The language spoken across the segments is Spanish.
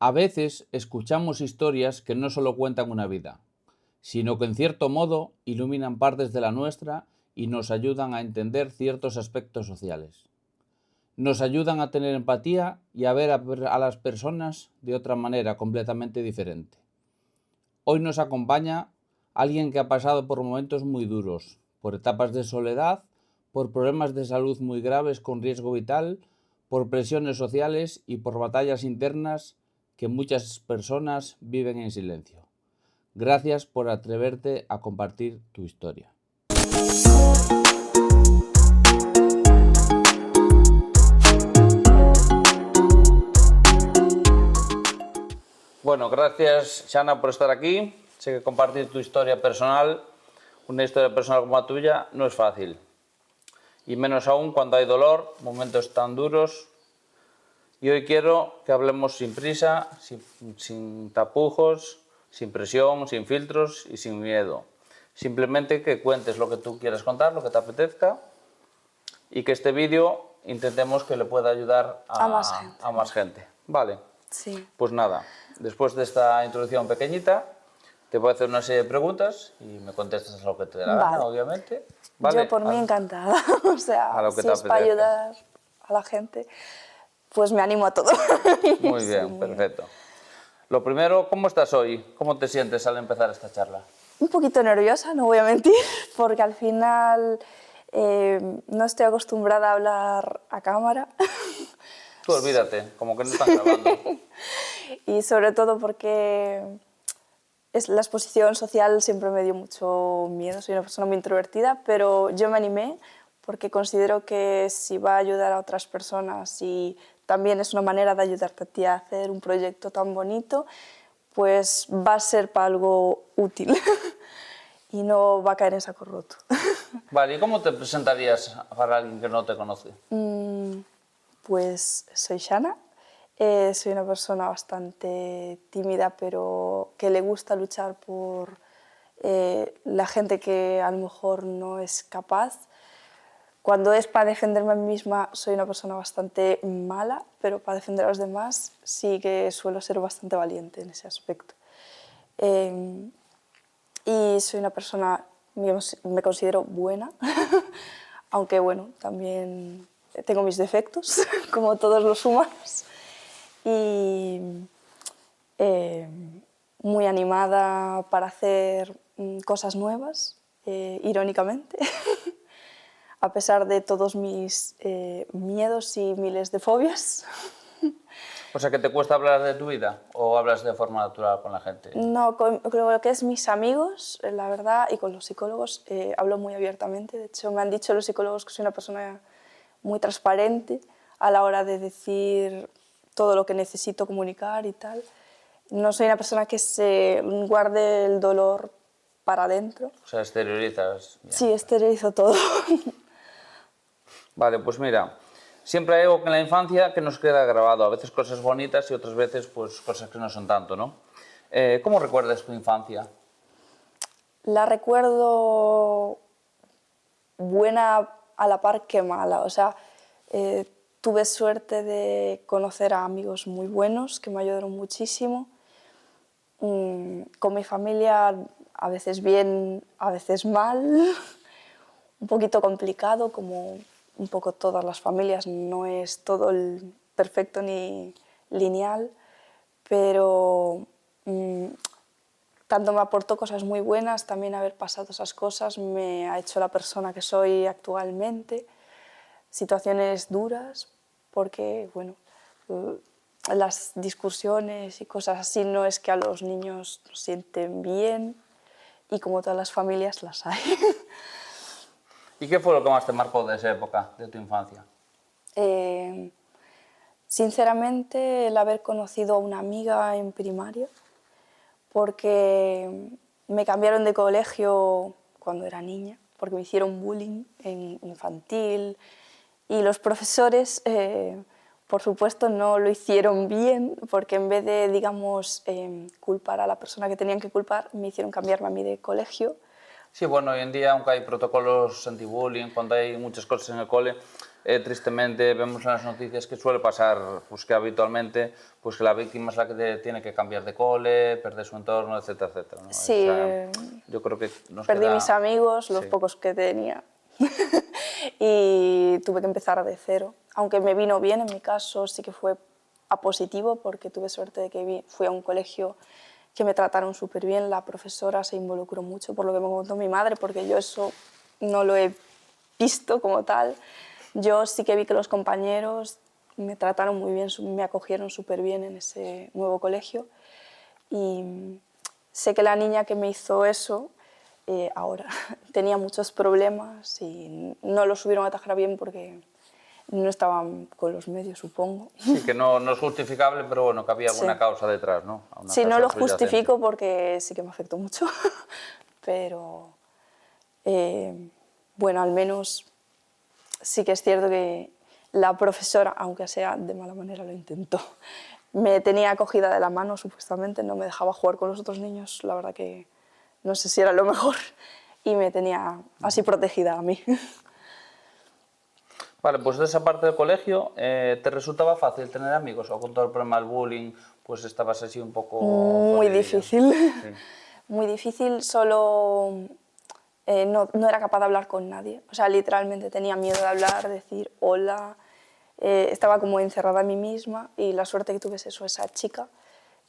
A veces escuchamos historias que no solo cuentan una vida, sino que en cierto modo iluminan partes de la nuestra y nos ayudan a entender ciertos aspectos sociales. Nos ayudan a tener empatía y a ver a las personas de otra manera completamente diferente. Hoy nos acompaña alguien que ha pasado por momentos muy duros, por etapas de soledad, por problemas de salud muy graves con riesgo vital, por presiones sociales y por batallas internas que muchas personas viven en silencio. Gracias por atreverte a compartir tu historia. Bueno, gracias, Xana, por estar aquí. Sé que compartir tu historia personal, una historia personal como la tuya, no es fácil. Y menos aún cuando hay dolor, momentos tan duros. Y hoy quiero que hablemos sin prisa, sin tapujos, sin presión, sin filtros y sin miedo. Simplemente que cuentes lo que tú quieras contar, lo que te apetezca, y que este vídeo intentemos que le pueda ayudar a más gente. Vale. Sí. Pues nada, después de esta introducción pequeñita, te voy a hacer una serie de preguntas y me contestas lo que te dé la gana, obviamente. ¿Vale? Yo por mí encantada. O sea, lo que si te es para ayudar a la gente, pues me animo a todo. Muy bien, Sí, perfecto. Lo primero, ¿cómo estás hoy? ¿Cómo te sientes al empezar esta charla? Un poquito nerviosa, no voy a mentir, porque al final no estoy acostumbrada a hablar a cámara. Tú olvídate, como que no están grabando. Y sobre todo porque la exposición social siempre me dio mucho miedo, soy una persona muy introvertida, pero yo me animé porque considero que si va a ayudar a otras personas y también es una manera de ayudarte a ti a hacer un proyecto tan bonito, pues va a ser para algo útil y no va a caer en saco roto. Vale, ¿y cómo te presentarías para alguien que no te conoce? Pues soy Xana, soy una persona bastante tímida, pero que le gusta luchar por la gente que a lo mejor no es capaz. Cuando es para defenderme a mí misma, soy una persona bastante mala, pero para defender a los demás sí que suelo ser bastante valiente en ese aspecto. Y soy una persona, me considero buena, aunque bueno, también tengo mis defectos, como todos los humanos. Y muy animada para hacer cosas nuevas, irónicamente, a pesar de todos mis miedos y miles de fobias. O sea, ¿que te cuesta hablar de tu vida o hablas de forma natural con la gente? No, con lo que es mis amigos, la verdad, y con los psicólogos hablo muy abiertamente. De hecho, me han dicho los psicólogos que soy una persona muy transparente a la hora de decir todo lo que necesito comunicar y tal. No soy una persona que se guarde el dolor para adentro. O sea, exteriorizas. Bien. Sí, exteriorizo todo. Vale, pues mira, siempre hay algo en la infancia que nos queda grabado, a veces cosas bonitas y otras veces pues cosas que no son tanto, ¿no? ¿Cómo recuerdas tu infancia? La recuerdo buena a la par que mala, o sea, tuve suerte de conocer a amigos muy buenos que me ayudaron muchísimo. Con mi familia a veces bien, a veces mal, un poquito complicado, como un poco todas las familias, no es todo perfecto ni lineal, pero tanto me aportó cosas muy buenas, también haber pasado esas cosas me ha hecho la persona que soy actualmente. Situaciones duras, porque bueno, las discusiones y cosas así no es que a los niños nos sienten bien y como todas las familias las hay. ¿Y qué fue lo que más te marcó de esa época, de tu infancia? Sinceramente, el haber conocido a una amiga en primaria, porque me cambiaron de colegio cuando era niña, porque me hicieron bullying en infantil y los profesores, por supuesto, no lo hicieron bien, porque en vez de, digamos, culpar a la persona que tenían que culpar, me hicieron cambiarme a mí de colegio. Sí, bueno, hoy en día, aunque hay protocolos anti-bullying, cuando hay muchas cosas en el cole, tristemente vemos en las noticias que suele pasar, pues que habitualmente pues que la víctima es la que tiene que cambiar de cole, perder su entorno, etcétera, etcétera, ¿no? Sí, Yo creo que nos perdí queda... mis amigos, los Sí. pocos que tenía, y tuve que empezar de cero. Aunque me vino bien, en mi caso sí que fue a positivo, porque tuve suerte de que fui a un colegio que me trataron súper bien, la profesora se involucró mucho, por lo que me contó mi madre, porque yo eso no lo he visto como tal. Yo sí que vi que los compañeros me trataron muy bien, me acogieron súper bien en ese nuevo colegio, y sé que la niña que me hizo eso ahora tenía muchos problemas y no lo supieron atajar bien porque no estaban con los medios, supongo. Sí, que no es justificable, pero bueno, que había Sí. alguna causa detrás, ¿no? Una Sí, no causa lo subyacente. justifico porque sí que me afectó mucho, pero bueno, al menos sí que es cierto que la profesora, aunque sea de mala manera, lo intentó. Me tenía cogida de la mano, supuestamente, no me dejaba jugar con los otros niños, la verdad que no sé si era lo mejor, y me tenía así protegida a mí. Vale, pues de esa parte del colegio, ¿te resultaba fácil tener amigos? ¿O con todo el problema del bullying, pues estabas así un poco Muy jodidilla? difícil, Sí. muy difícil, solo no era capaz de hablar con nadie. O sea, literalmente tenía miedo de hablar, decir hola, estaba como encerrada en mí misma, y la suerte que tuve es eso, esa chica,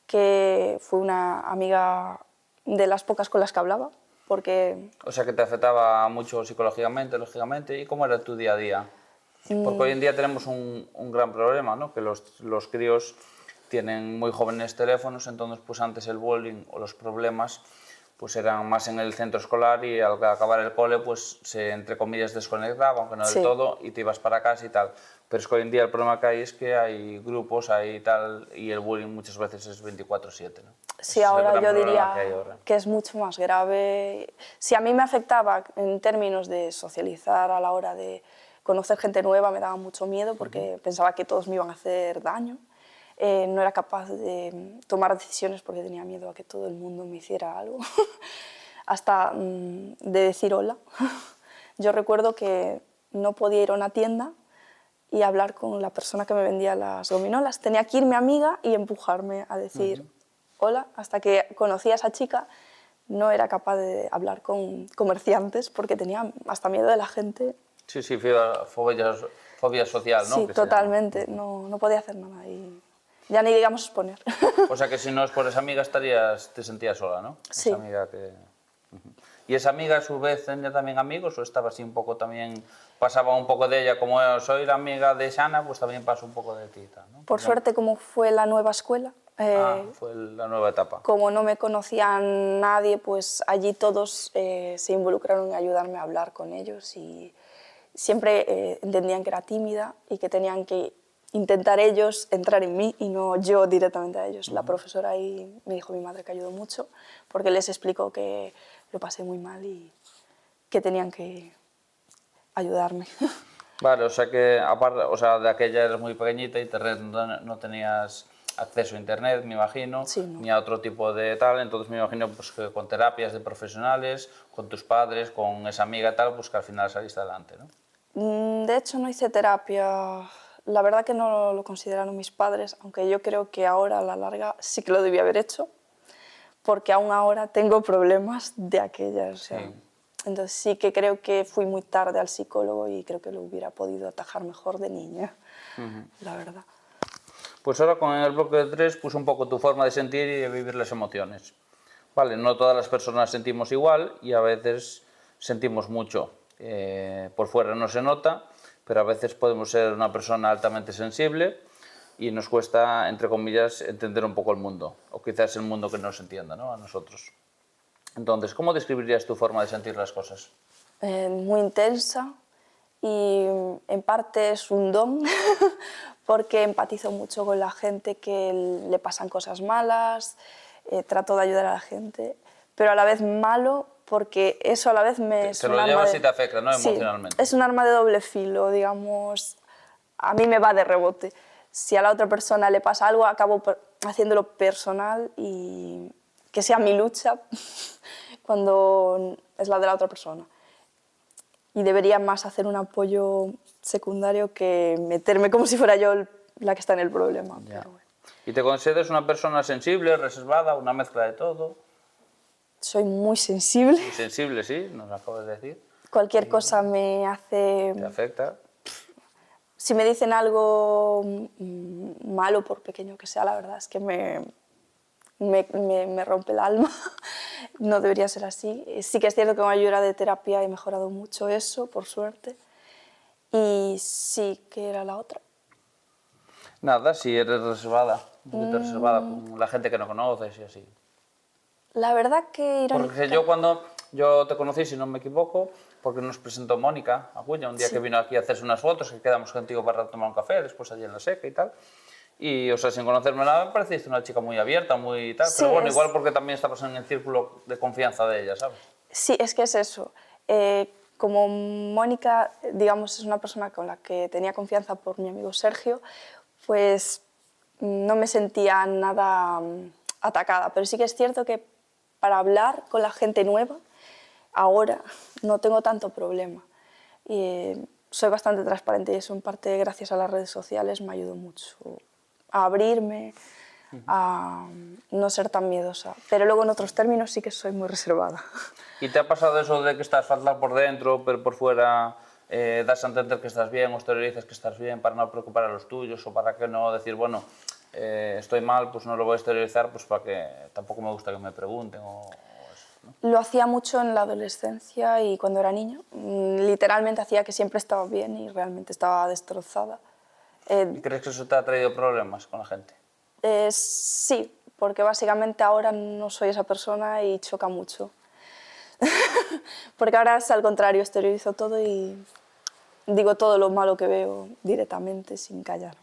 que fue una amiga de las pocas con las que hablaba, porque O sea, que te afectaba mucho psicológicamente, lógicamente. ¿Y cómo era tu día a día? Porque hoy en día tenemos un gran problema, ¿no? Que los críos tienen muy jóvenes teléfonos, entonces pues antes el bullying o los problemas pues eran más en el centro escolar, y al acabar el cole pues se, entre comillas, desconectaba, aunque no del sí. todo, y te ibas para casa y tal. Pero es que hoy en día el problema que hay es que hay grupos, hay tal, y el bullying muchas veces es 24/7, ¿no? Sí, Ese es el ahora gran yo problema que hay diría ahora. que es mucho más grave. Si a mí me afectaba en términos de socializar a la hora de conocer gente nueva, me daba mucho miedo porque pensaba que todos me iban a hacer daño. No era capaz de tomar decisiones porque tenía miedo a que todo el mundo me hiciera algo, hasta de decir hola. Yo recuerdo que no podía ir a una tienda y hablar con la persona que me vendía las gominolas. Tenía que ir mi amiga y empujarme a decir hola, hasta que conocí a esa chica. No era capaz de hablar con comerciantes porque tenía hasta miedo de la gente. Sí, sí, fobia social, ¿no? Sí, Que se llama. totalmente, no podía hacer nada y ya ni digamos exponer. O sea que si no es por esa amiga te sentías sola, ¿no? Sí. Esa amiga que... ¿Y esa amiga a su vez tenía también amigos o estaba así un poco también, pasaba un poco de ella, como yo soy la amiga de Sana, pues también paso un poco de ti, ¿no? Por suerte, como fue la nueva escuela, Fue la nueva etapa. como no me conocía nadie, pues allí todos se involucraron en ayudarme a hablar con ellos, y siempre entendían que era tímida y que tenían que intentar ellos entrar en mí y no yo directamente a ellos. La profesora ahí me dijo mi madre que ayudó mucho porque les explicó que lo pasé muy mal y que tenían que ayudarme. Vale, o sea que aparte, o sea, de aquella eres muy pequeñita y no tenías acceso a internet, me imagino, Sí, no. ni a otro tipo de tal, entonces me imagino pues que con terapias de profesionales, con tus padres, con esa amiga tal, pues que al final saliste adelante, ¿no? De hecho, no hice terapia. La verdad que no lo consideraron mis padres, aunque yo creo que ahora a la larga sí que lo debía haber hecho, porque aún ahora tengo problemas de aquellas. O sea, Sí. entonces sí que creo que fui muy tarde al psicólogo y creo que lo hubiera podido atajar mejor de niña, la verdad. Pues ahora con el bloque de 3 puse un poco tu forma de sentir y de vivir las emociones. Vale, no todas las personas sentimos igual y a veces sentimos mucho. Por fuera no se nota, pero a veces podemos ser una persona altamente sensible y nos cuesta, entre comillas, entender un poco el mundo, o quizás el mundo que nos entienda, ¿no? A nosotros. Entonces, ¿cómo describirías tu forma de sentir las cosas? Muy intensa y en parte es un don porque empatizo mucho con la gente que le pasan cosas malas, trato de ayudar a la gente, pero a la vez malo porque eso a la vez es Te un lo arma llevas de... y te afecta, ¿no? Sí, Emocionalmente. es un arma de doble filo, digamos, a mí me va de rebote. Si a la otra persona le pasa algo, acabo haciéndolo personal y que sea mi lucha cuando es la de la otra persona. y debería más hacer un apoyo secundario que meterme como si fuera yo la que está en el problema. Ya. Pero bueno. ¿Y te consideras una persona sensible, reservada, una mezcla de todo? Soy muy sensible. Muy sensible, sí, nos acabas de decir. Cualquier cosa me hace... ¿Te afecta? Si me dicen algo malo, por pequeño que sea, la verdad es que me rompe el alma. No debería ser así. Sí que es cierto que con ayuda de terapia he mejorado mucho eso, por suerte. Y sí, que era la otra. Nada, si eres reservada, un poquito reservada con la gente que no conoces y así. La verdad que Porque yo cuando yo te conocí, si no me equivoco, porque nos presentó Mónica Agulla, un día Sí. que vino aquí a hacerse unas fotos, que quedamos contigo para tomar un café, después allí en la Seca y tal. Y, o sea, sin conocerme nada, me pareciste una chica muy abierta, muy tal, Sí, pero bueno, igual porque también estabas en el círculo de confianza de ella, ¿sabes? Sí, es que es eso. Como Mónica, digamos, es una persona con la que tenía confianza por mi amigo Sergio, pues no me sentía nada atacada. Pero sí que es cierto que para hablar con la gente nueva, ahora no tengo tanto problema. Y soy bastante transparente y eso en parte gracias a las redes sociales me ayudó mucho a abrirme, a no ser tan miedosa. Pero luego en otros términos sí que soy muy reservada. ¿Y te ha pasado eso de que estás fatal por dentro, pero por fuera das a entender que estás bien o exteriorizas que estás bien para no preocupar a los tuyos o para que no decir, bueno, estoy mal, pues no lo voy a exteriorizar pues para que tampoco me gusta que me pregunten o eso, ¿no? Lo hacía mucho en la adolescencia y cuando era niña. Literalmente hacía que siempre estaba bien y realmente estaba destrozada. ¿Y crees que eso te ha traído problemas con la gente? Sí, porque básicamente ahora no soy esa persona y choca mucho. Porque ahora es al contrario, exteriorizo todo y digo todo lo malo que veo directamente sin callarme.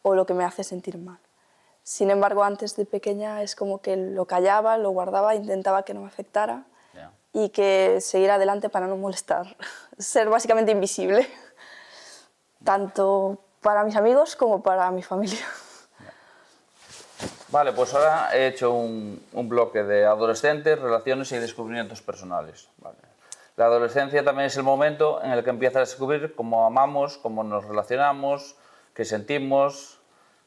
O lo que me hace sentir mal. Sin embargo, antes de pequeña es como que lo callaba, lo guardaba, intentaba que no me afectara Ya. y que seguir adelante para no molestar. Ser básicamente invisible, tanto para mis amigos como para mi familia. Vale, pues ahora he hecho un bloque de adolescentes, relaciones y descubrimientos personales. Vale. La adolescencia también es el momento en el que empiezas a descubrir cómo amamos, cómo nos relacionamos, qué sentimos,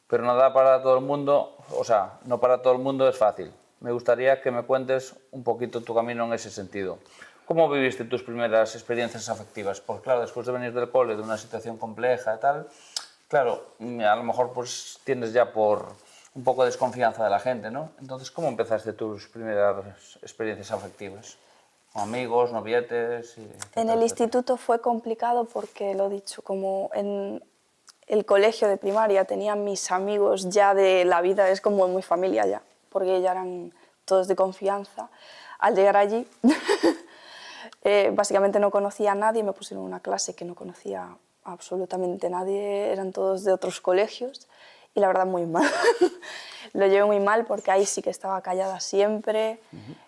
pero nada para todo el mundo, o sea, no para todo el mundo es fácil. Me gustaría que me cuentes un poquito tu camino en ese sentido. ¿Cómo viviste tus primeras experiencias afectivas? Porque claro, después de venir del cole, de una situación compleja y tal, claro, a lo mejor pues tienes ya por un poco de desconfianza de la gente, ¿no? Entonces, ¿cómo empezaste tus primeras experiencias afectivas? ¿Con amigos, novietes? En el instituto fue complicado porque, lo dicho, como en el colegio de primaria tenía mis amigos ya de la vida, es como muy familia ya, porque ya eran todos de confianza. Al llegar allí, básicamente no conocía a nadie, me pusieron una clase que no conocía absolutamente nadie, eran todos de otros colegios y la verdad muy mal. Lo llevé muy mal porque ahí sí que estaba callada siempre.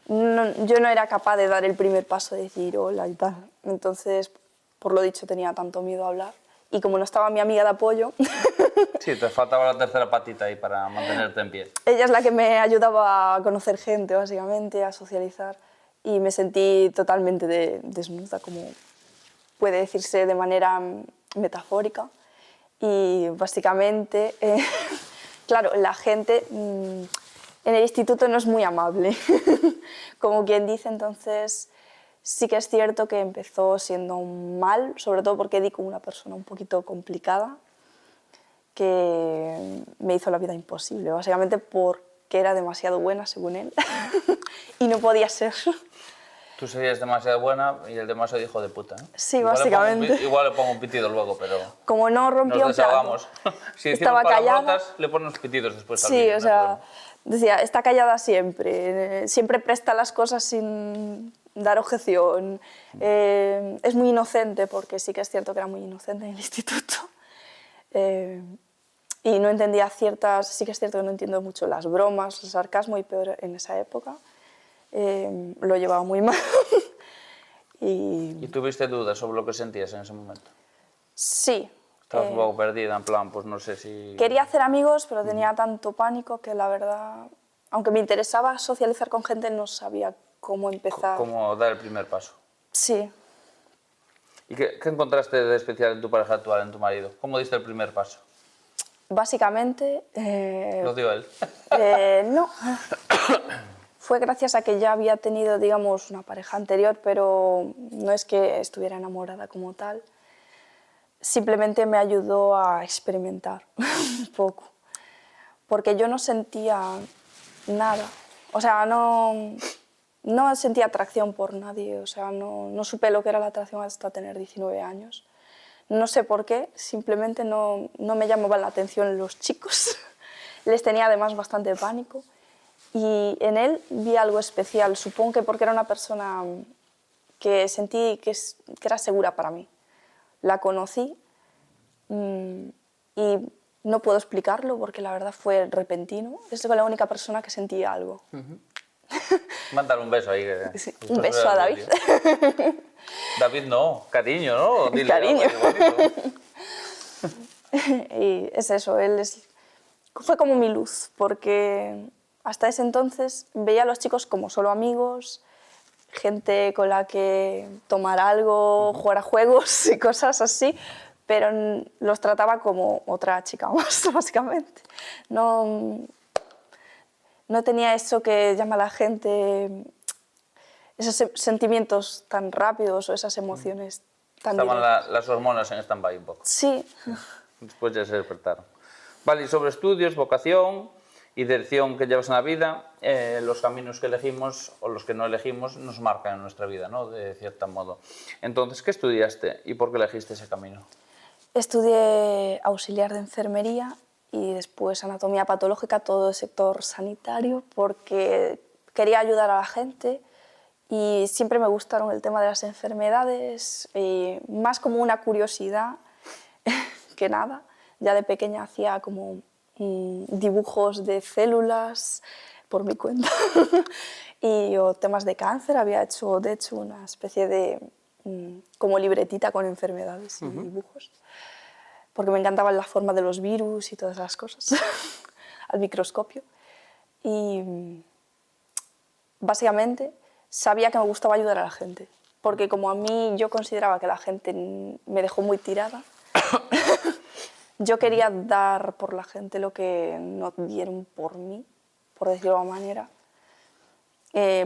Yo no era capaz de dar el primer paso de decir hola y tal. Entonces, por lo dicho, tenía tanto miedo a hablar. Y como no estaba mi amiga de apoyo, Sí, te faltaba la tercera patita ahí para mantenerte en pie. ella es la que me ayudaba a conocer gente, básicamente, a socializar. Y me sentí totalmente desnuda, como puede decirse de manera metafórica. Y básicamente, claro, la gente en el instituto no es muy amable, como quien dice, entonces sí que es cierto que empezó siendo mal, sobre todo porque di con una persona un poquito complicada que me hizo la vida imposible, básicamente porque era demasiado buena, según él, y no podía ser. Tú serías demasiado buena y el demasiado hijo de puta, ¿no? Sí, básicamente. Igual le pongo un pitido luego, pero Como no rompía nos un plato, desahogamos. Si decimos estaba callada. palabrotas, le ponemos pitidos después al Sí, vídeo, o no hay sea, problema. decía, está callada siempre, siempre presta las cosas sin dar objeción. Es muy inocente, porque sí que es cierto que era muy inocente en el instituto. Y no entendía ciertas, sí que es cierto que no entiendo mucho las bromas, el sarcasmo, y peor en esa época. Lo llevaba muy mal. ¿Y tuviste dudas sobre lo que sentías en ese momento? Sí. Estabas un poco perdida, en plan, pues no sé si... Quería hacer amigos, pero tenía tanto pánico que la verdad, aunque me interesaba socializar con gente, no sabía cómo empezar. ¿Cómo dar el primer paso? Sí. ¿Y qué encontraste de especial en tu pareja actual, en tu marido? ¿Cómo diste el primer paso? Básicamente... Lo dio él. No. Fue gracias a que ya había tenido, digamos, una pareja anterior, pero no es que estuviera enamorada como tal. Simplemente me ayudó a experimentar un poco, porque yo no sentía nada. O sea, no sentía atracción por nadie, o sea, no supe lo que era la atracción hasta tener 19 años. No sé por qué, simplemente no me llamaban la atención los chicos. Les tenía además bastante pánico. Y en él vi algo especial, supongo que porque era una persona que sentí que era segura para mí. La conocí y no puedo explicarlo porque la verdad fue repentino. Es la única persona que sentía algo. Mándale un beso ahí. Sí, un beso a David. David no, cariño, ¿no? Dile Cariño. algo Y es eso, fue como mi luz, porque hasta ese entonces veía a los chicos como solo amigos, gente con la que tomar algo, jugar a juegos y cosas así, pero los trataba como otra chica más, básicamente. No tenía eso que llama a la gente, esos sentimientos tan rápidos o esas emociones tan Estaban directas. las hormonas en stand-by un poco. Sí. Después ya se despertaron. Vale, y sobre estudios, vocación y dirección que llevas en la vida, los caminos que elegimos o los que no elegimos nos marcan en nuestra vida, ¿no? De cierto modo. Entonces, ¿qué estudiaste y por qué elegiste ese camino? Estudié auxiliar de enfermería y después anatomía patológica, todo el sector sanitario, porque quería ayudar a la gente y siempre me gustaron el tema de las enfermedades, más como una curiosidad que nada. Ya de pequeña hacía como dibujos de células por mi cuenta o temas de cáncer. Había hecho, de hecho, una especie de como libretita con enfermedades y dibujos, porque me encantaban la forma de los virus y todas esas cosas al microscopio. Y básicamente sabía que me gustaba ayudar a la gente, porque como a mí yo consideraba que la gente me dejó muy tirada, yo quería dar por la gente lo que no dieron por mí, por decirlo de alguna manera,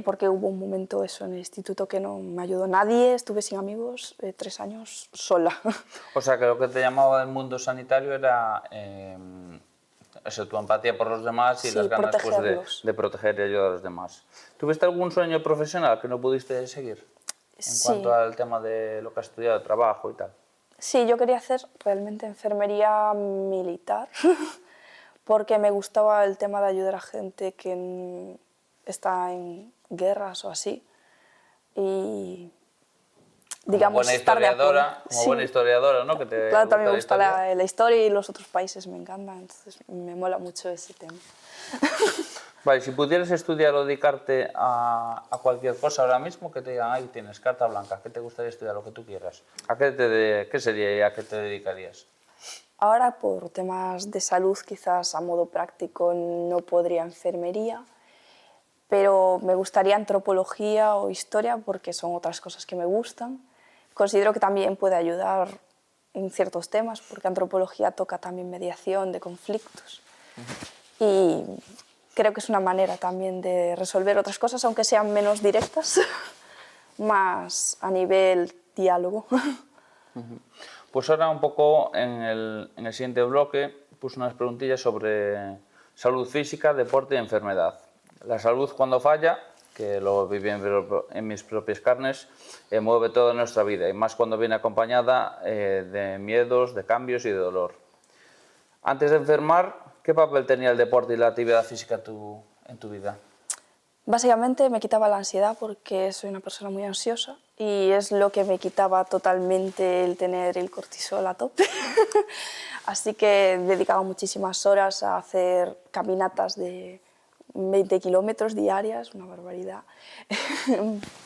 porque hubo un momento eso en el instituto que no me ayudó nadie, estuve sin amigos, 3 años sola. O sea, que lo que te llamaba del mundo sanitario era eso, tu empatía por los demás y Sí, las ganas protegerlos. de proteger y ayudar a los demás. ¿Tuviste algún sueño profesional que no pudiste seguir? En Sí. cuanto al tema de lo que has estudiado, trabajo y tal. Sí, yo quería hacer realmente enfermería militar porque me gustaba el tema de ayudar a gente que está en guerras o así y digamos estar de apoyo. Como buena historiadora, ¿no? Que te Claro, también me gusta gusta la la historia y los otros países me encantan, entonces me mola mucho ese tema. Vale, si pudieras estudiar o dedicarte a cualquier cosa ahora mismo, que te digan, ahí tienes carta blanca, ¿qué te gustaría estudiar, lo que tú quieras? ¿Qué sería y a qué te dedicarías? Ahora, por temas de salud, quizás a modo práctico no podría enfermería, pero me gustaría antropología o historia porque son otras cosas que me gustan. Considero que también puede ayudar en ciertos temas porque antropología toca también mediación de conflictos. Y creo que es una manera también de resolver otras cosas, aunque sean menos directas, más a nivel diálogo. Pues ahora un poco en el siguiente bloque puse unas preguntillas sobre salud física, deporte y enfermedad. La salud cuando falla, que lo viví en mis propias carnes, mueve toda nuestra vida y más cuando viene acompañada de miedos, de cambios y de dolor. Antes de enfermar, ¿qué papel tenía el deporte y la actividad física en tu vida? Básicamente me quitaba la ansiedad porque soy una persona muy ansiosa y es lo que me quitaba totalmente el tener el cortisol a tope. Así que dedicaba muchísimas horas a hacer caminatas de 20 kilómetros diarias, una barbaridad.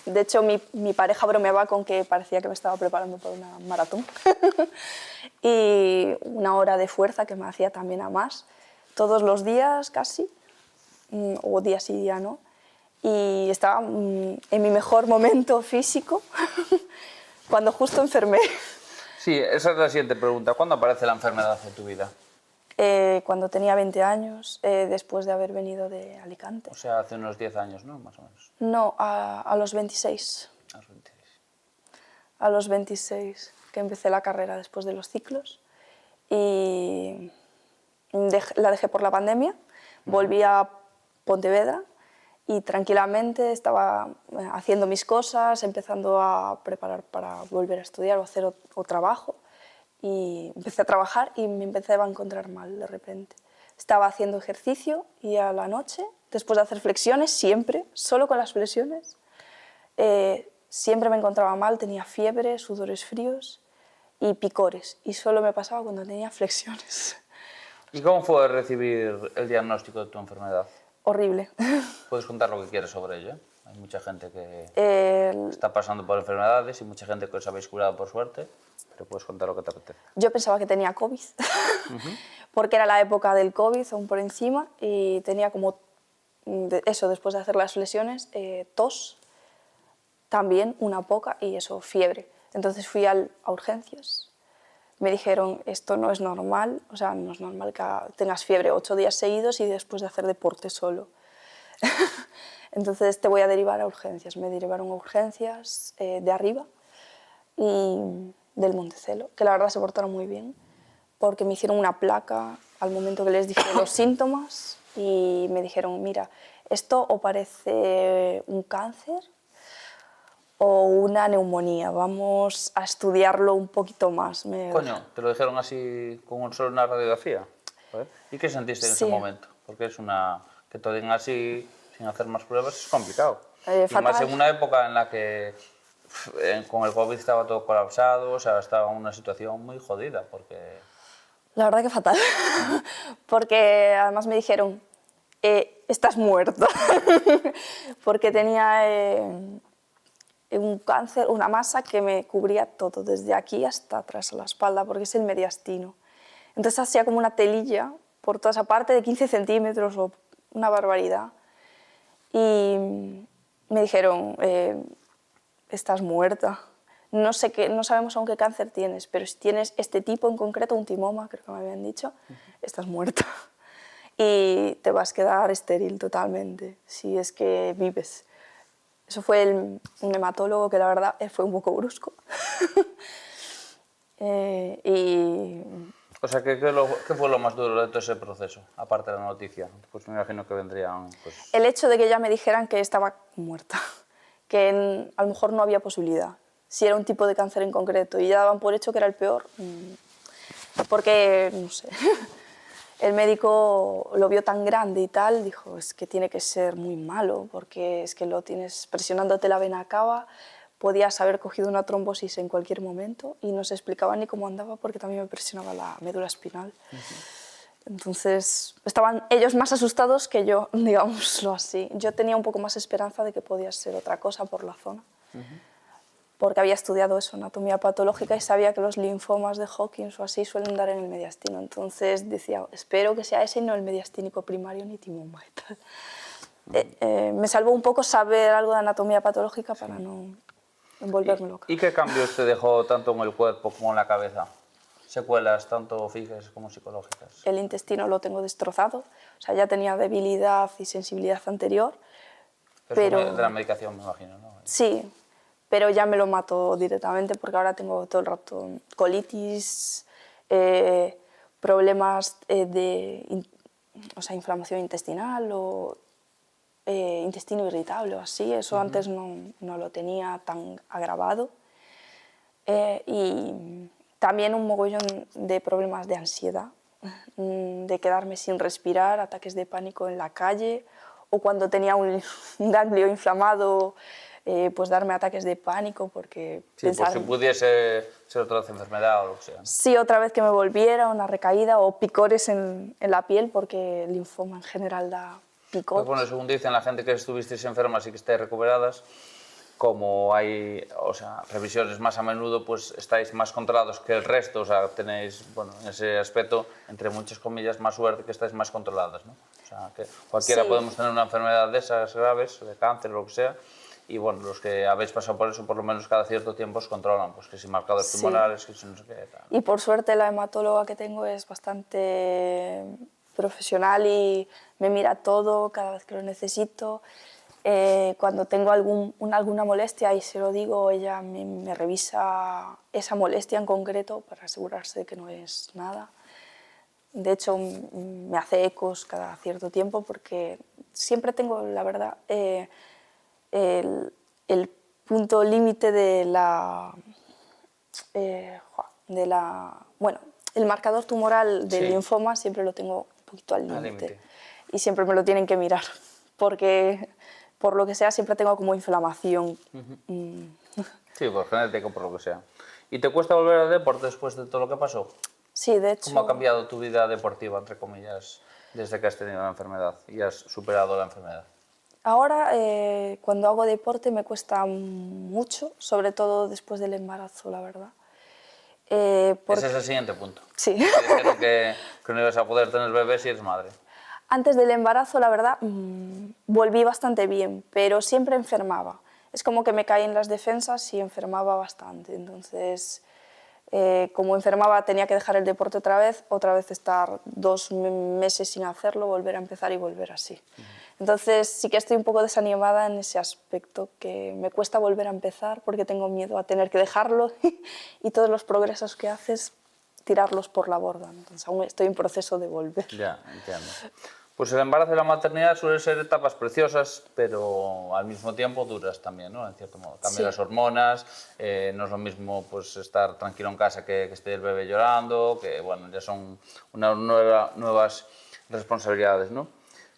De hecho, mi pareja bromeaba con que parecía que me estaba preparando para una maratón. Y una hora de fuerza que me hacía también a más, todos los días casi, o día sí, día no. Y estaba en mi mejor momento físico, cuando justo enfermé. Sí, esa es la siguiente pregunta. ¿Cuándo aparece la enfermedad en tu vida? Cuando tenía 20 años, después de haber venido de Alicante. O sea, hace unos 10 años, ¿no? Más o menos. No, a los 26. A los 26. A los 26, que empecé la carrera después de los ciclos. Y la dejé por la pandemia, volví a Pontevedra y tranquilamente estaba haciendo mis cosas, empezando a preparar para volver a estudiar o hacer o trabajo. Y empecé a trabajar y me empecé a encontrar mal de repente. Estaba haciendo ejercicio y a la noche, después de hacer flexiones, siempre, solo con las flexiones, siempre me encontraba mal, tenía fiebre, sudores fríos y picores. Y solo me pasaba cuando tenía flexiones. ¿Y cómo fue recibir el diagnóstico de tu enfermedad? Horrible. Puedes contar lo que quieras sobre ello. Hay mucha gente que está pasando por enfermedades y mucha gente que os habéis curado por suerte, pero puedes contar lo que te apetece. Yo pensaba que tenía COVID, porque era la época del COVID, aún por encima, y tenía como eso, después de hacer las lesiones, tos, también una poca, y eso, fiebre. Entonces fui a urgencias. Me dijeron, esto no es normal, o sea, no es normal que tengas fiebre 8 días seguidos y después de hacer deporte solo. Entonces te voy a derivar a urgencias. Me derivaron a urgencias de arriba y del Montecelo, que la verdad se portaron muy bien, porque me hicieron una placa al momento que les dije los síntomas y me dijeron, mira, esto o parece un cáncer o una neumonía, vamos a estudiarlo un poquito más. Coño, ¿te lo dijeron así con solo una radiografía? Joder. ¿Y qué sentiste en ese momento? Porque es que te digan así sin hacer más pruebas es complicado. Y fatal. más en una época en la que con el COVID estaba todo colapsado, o sea, estaba en una situación muy jodida, porque... La verdad que fatal, porque además me dijeron, estás muerto, porque tenía un cáncer, una masa que me cubría todo, desde aquí hasta atrás a la espalda, porque es el mediastino. Entonces hacía como una telilla por toda esa parte de 15 centímetros o una barbaridad. Y me dijeron, estás muerta. No sabemos aún qué cáncer tienes, pero si tienes este tipo en concreto, un timoma, creo que me habían dicho, estás muerta. Y te vas a quedar estéril totalmente, si es que vives. Eso fue un hematólogo que la verdad fue un poco brusco. O sea, ¿qué fue lo más duro de todo ese proceso, aparte de la noticia? Pues me imagino que vendrían... Pues... El hecho de que ya me dijeran que estaba muerta, que a lo mejor no había posibilidad, si era un tipo de cáncer en concreto, y ya daban por hecho que era el peor, porque, no sé, el médico lo vio tan grande y tal, dijo, es que tiene que ser muy malo, porque es que lo tienes presionándote la vena cava, podías haber cogido una trombosis en cualquier momento y no se explicaba ni cómo andaba porque también me presionaba la médula espinal. Entonces estaban ellos más asustados que yo, digámoslo así. Yo tenía un poco más esperanza de que podía ser otra cosa por la zona, porque había estudiado eso, anatomía patológica, y sabía que los linfomas de Hodgkin o así suelen dar en el mediastino. Entonces decía, espero que sea ese y no el mediastínico primario ni timoma y tal. Me salvó un poco saber algo de anatomía patológica para no volverme loca. ¿Y qué cambios te dejó tanto en el cuerpo como en la cabeza? Secuelas tanto físicas como psicológicas. El intestino lo tengo destrozado, o sea, ya tenía debilidad y sensibilidad anterior. Pero de la medicación, me imagino, ¿no? Sí, pero ya me lo mato directamente porque ahora tengo todo el rato colitis, problemas o sea, inflamación intestinal o intestino irritable o así. Eso antes no lo tenía tan agravado. Y también un mogollón de problemas de ansiedad, de quedarme sin respirar, ataques de pánico en la calle, o cuando tenía un ganglio inflamado, pues darme ataques de pánico porque sí, por si pudiese ser otra enfermedad o lo que sea, ¿no? Sí, otra vez que me volviera, una recaída o picores en la piel, porque el linfoma en general da picores. Pues bueno, según dicen la gente que estuvisteis enfermas y que estáis recuperadas, como hay, o sea, revisiones más a menudo, pues estáis más controlados que el resto, o sea, tenéis, bueno, en ese aspecto, entre muchas comillas, más suerte que estáis más controladas, ¿no? O sea, que cualquiera podemos tener una enfermedad de esas graves, de cáncer o lo que sea, y bueno, los que habéis pasado por eso, por lo menos cada cierto tiempo os controlan, pues que si marcadores tumorales, que si no sé qué, tal. Y por suerte la hematóloga que tengo es bastante profesional y me mira todo cada vez que lo necesito. Cuando tengo alguna molestia y se lo digo, ella me revisa esa molestia en concreto para asegurarse de que no es nada. De hecho, me hace ecos cada cierto tiempo porque siempre tengo, la verdad, el punto límite bueno, el marcador tumoral del linfoma siempre lo tengo un poquito al límite y siempre me lo tienen que mirar porque por lo que sea siempre tengo como inflamación. Sí, por genético, por lo que sea. ¿Y te cuesta volver al deporte después de todo lo que pasó? Sí, de hecho... ¿Cómo ha cambiado tu vida deportiva, entre comillas, desde que has tenido la enfermedad y has superado la enfermedad? Ahora, cuando hago deporte me cuesta mucho, sobre todo después del embarazo, la verdad. Ese es el siguiente punto. Sí. Dijeron que no ibas a poder tener bebés si eres madre. Antes del embarazo, la verdad, volví bastante bien, pero siempre enfermaba. Es como que me caí en las defensas y enfermaba bastante. Entonces, como enfermaba, tenía que dejar el deporte otra vez estar 2 meses sin hacerlo, volver a empezar y volver así. Entonces, sí que estoy un poco desanimada en ese aspecto, que me cuesta volver a empezar porque tengo miedo a tener que dejarlo y todos los progresos que haces, tirarlos por la borda. Entonces, aún estoy en proceso de volver. Ya, entiendo. Pues el embarazo y la maternidad suelen ser etapas preciosas, pero al mismo tiempo duras también, ¿no? En cierto modo. Cambian las hormonas, no es lo mismo pues, estar tranquilo en casa que esté el bebé llorando, que bueno, ya son unas nuevas responsabilidades, ¿no?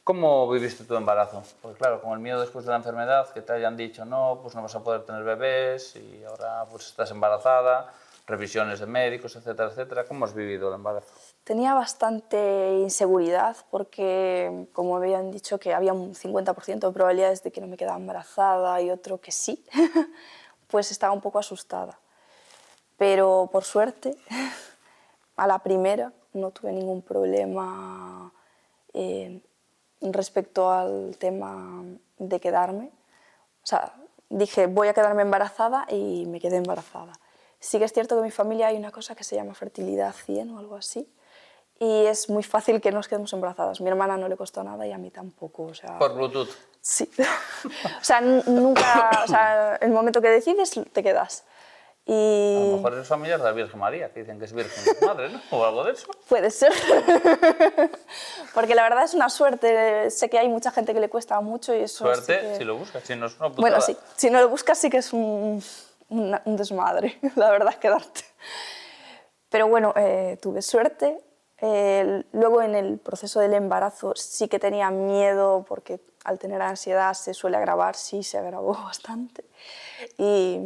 ¿Cómo viviste tu embarazo? Porque claro, con el miedo después de la enfermedad, que te hayan dicho no, pues no vas a poder tener bebés y ahora pues estás embarazada, revisiones de médicos, etcétera, etcétera. ¿Cómo has vivido el embarazo? Tenía bastante inseguridad porque, como habían dicho, que había un 50% de probabilidades de que no me quedara embarazada y otro que sí, pues estaba un poco asustada. Pero por suerte, a la primera no tuve ningún problema respecto al tema de quedarme. O sea, dije, voy a quedarme embarazada y me quedé embarazada. Sí que es cierto que en mi familia hay una cosa que se llama fertilidad 100 o algo así, y es muy fácil que nos quedemos embarazadas. A mi hermana no le costó nada y a mí tampoco. O sea, Por Bluetooth. Sí. O sea, nunca... O sea, el momento que decides, te quedas. Y... A lo mejor eres familiar de la Virgen María, que dicen que es Virgen Madre, ¿no? O algo de eso. Puede ser. Porque la verdad es una suerte. Sé que hay mucha gente que le cuesta mucho y eso... Suerte, sí que... si lo buscas, si no es una putada. Bueno, sí. Si no lo buscas sí que es un desmadre, la verdad, quedarte. Pero bueno, tuve suerte. Luego en el proceso del embarazo sí que tenía miedo porque al tener ansiedad se suele agravar, sí se agravó bastante. Y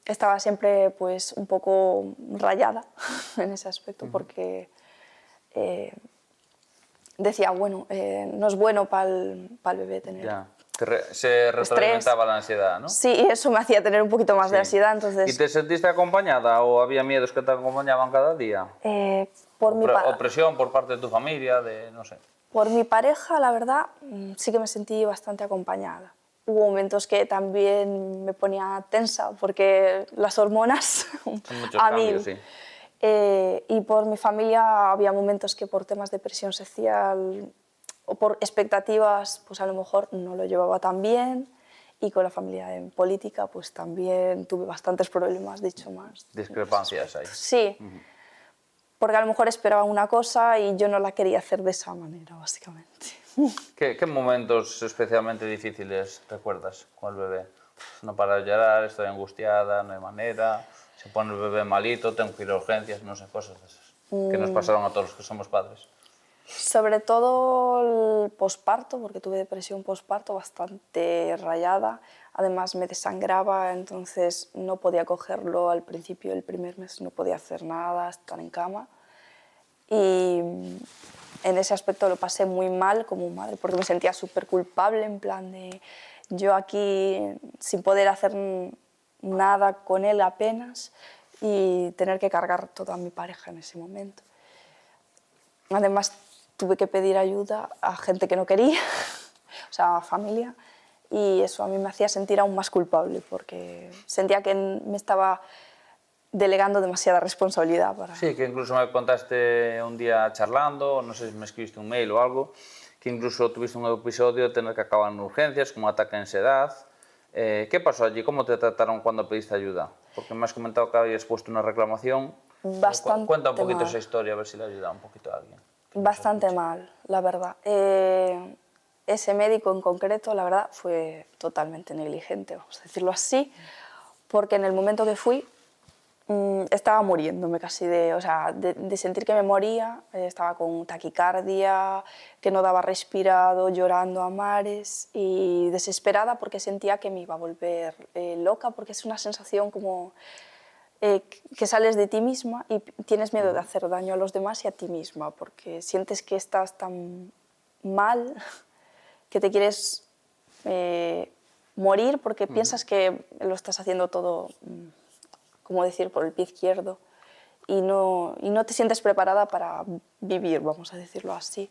estaba siempre pues un poco rayada en ese aspecto porque decía, bueno, no es bueno para el bebé tener... Ya. Se retroalimentaba la ansiedad, ¿no? Sí, y eso me hacía tener un poquito más de ansiedad, entonces... ¿Y te sentiste acompañada o había miedos que te acompañaban cada día? O presión por parte de tu familia, de no sé. Por mi pareja, la verdad, sí que me sentí bastante acompañada. Hubo momentos que también me ponía tensa porque las hormonas Son muchos cambios, sí. Y por mi familia había momentos que por temas de presión social o por expectativas, pues a lo mejor no lo llevaba tan bien, y con la familia en política pues también tuve bastantes problemas, de hecho más. Discrepancias ahí. Sí, porque a lo mejor esperaba una cosa y yo no la quería hacer de esa manera, básicamente. ¿Qué momentos especialmente difíciles recuerdas con el bebé? No para de llorar, estoy angustiada, no hay manera, se pone el bebé malito, tengo que ir a urgencias, no sé, cosas de esas. Que nos pasaron a todos los que somos padres. Sobre todo el posparto, porque tuve depresión posparto bastante rayada. Además me desangraba, entonces no podía cogerlo al principio, el primer mes no podía hacer nada, estar en cama. Y en ese aspecto lo pasé muy mal como madre, porque me sentía súper culpable, en plan de yo aquí sin poder hacer nada con él apenas y tener que cargar toda mi pareja en ese momento. Además, tuve que pedir ayuda a gente que no quería, o sea, a familia, y eso a mí me hacía sentir aún más culpable porque sentía que me estaba delegando demasiada responsabilidad para... Sí, que incluso me contaste un día charlando, no sé si me escribiste un mail o algo, que incluso tuviste un episodio de tener que acabar en urgencias, como ataque de ansiedad. ¿Qué pasó allí? ¿Cómo te trataron cuando pediste ayuda? Porque me has comentado que habías puesto una reclamación. Bastante Cuenta un poquito mal. esa historia, a ver si le ayuda un poquito a alguien. Bastante mal, la verdad. Ese médico en concreto, la verdad, fue totalmente negligente, vamos a decirlo así, porque en el momento que fui estaba muriéndome casi o sea, de sentir que me moría, estaba con taquicardia, que no daba respirado, llorando a mares y desesperada porque sentía que me iba a volver loca, porque es una sensación como que sales de ti misma y tienes miedo de hacer daño a los demás y a ti misma, porque sientes que estás tan mal que te quieres morir porque piensas que lo estás haciendo todo, como decir, por el pie izquierdo y no te sientes preparada para vivir, vamos a decirlo así.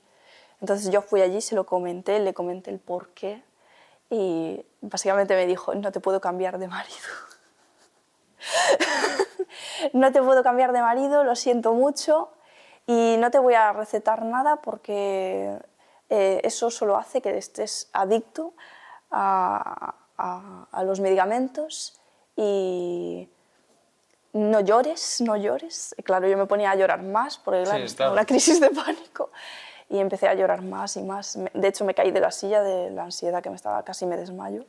Entonces yo fui allí, se lo comenté, le comenté el porqué y básicamente me dijo, no te puedo cambiar de marido. No te puedo cambiar de marido, lo siento mucho y no te voy a recetar nada porque eso solo hace que estés adicto a los medicamentos y no llores, no llores. Y claro, yo me ponía a llorar más porque claro, estaba en una crisis de pánico y empecé a llorar más y más. De hecho, me caí de la silla de la ansiedad que me estaba, casi me desmayo.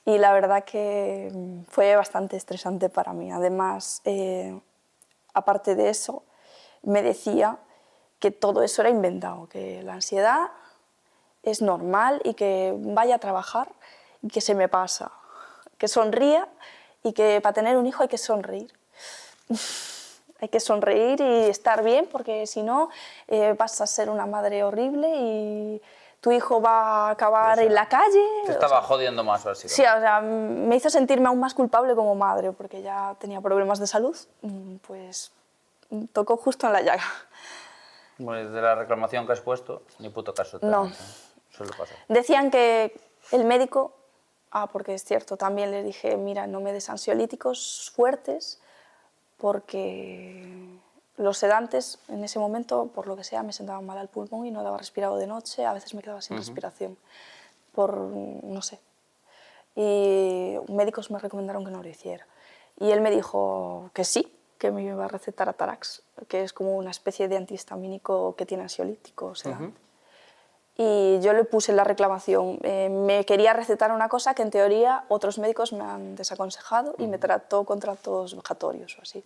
Y la verdad que fue bastante estresante para mí. Además, aparte de eso, me decía que todo eso era inventado, que la ansiedad es normal y que vaya a trabajar y que se me pasa, que sonría y que para tener un hijo hay que sonreír. Hay que sonreír y estar bien porque si no vas a ser una madre horrible y tu hijo va a acabar en la calle. Te estaba jodiendo más, básicamente. Sí, o sea, me hizo sentirme aún más culpable como madre porque ya tenía problemas de salud, pues tocó justo en la llaga. Bueno, de la reclamación que has puesto, ni puto caso te No. han hecho. Suele pasar. Decían que el médico, porque es cierto, también les dije, mira, no me des ansiolíticos fuertes porque los sedantes en ese momento, por lo que sea, me sentaban mal al pulmón y no daba respirado de noche, a veces me quedaba sin respiración, por, no sé. Y médicos me recomendaron que no lo hiciera. Y él me dijo que sí, que me iba a recetar Atarax, que es como una especie de antihistamínico que tiene ansiolítico sedante. Y yo le puse en la reclamación, me quería recetar una cosa que en teoría otros médicos me han desaconsejado y me trató con tratos vejatorios o así.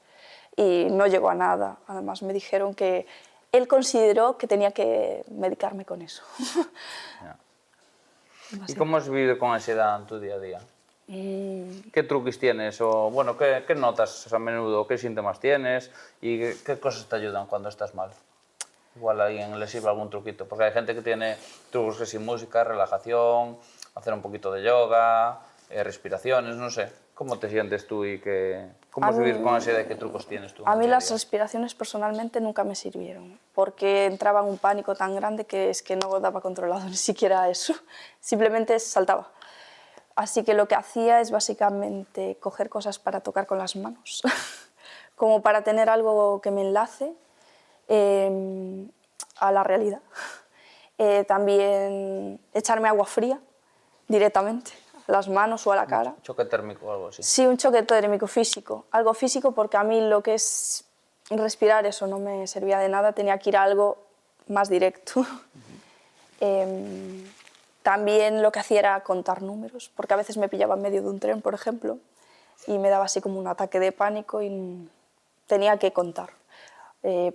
Y no llegó a nada. Además me dijeron que él consideró que tenía que medicarme con eso. ¿Y cómo es vivir con ansiedad en tu día a día? ¿Qué truquis tienes? O, bueno, ¿qué notas a menudo? ¿Qué síntomas tienes? ¿Y qué cosas te ayudan cuando estás mal? Igual a alguien le sirve algún truquito. Porque hay gente que tiene trucos que sin música, relajación, hacer un poquito de yoga, respiraciones, no sé. ¿Cómo te sientes tú y cómo es vivir con ansiedad y qué trucos tienes tú? A mí las respiraciones personalmente nunca me sirvieron, porque entraba en un pánico tan grande que es que no daba controlado ni siquiera eso, simplemente saltaba. Así que lo que hacía es básicamente coger cosas para tocar con las manos, como para tener algo que me enlace a la realidad. También echarme agua fría directamente, a las manos o a la cara. ¿Un choque térmico o algo así? Sí, un choque térmico físico, algo físico porque a mí lo que es respirar eso no me servía de nada, tenía que ir a algo más directo. También lo que hacía era contar números, porque a veces me pillaba en medio de un tren, por ejemplo, y me daba así como un ataque de pánico y tenía que contar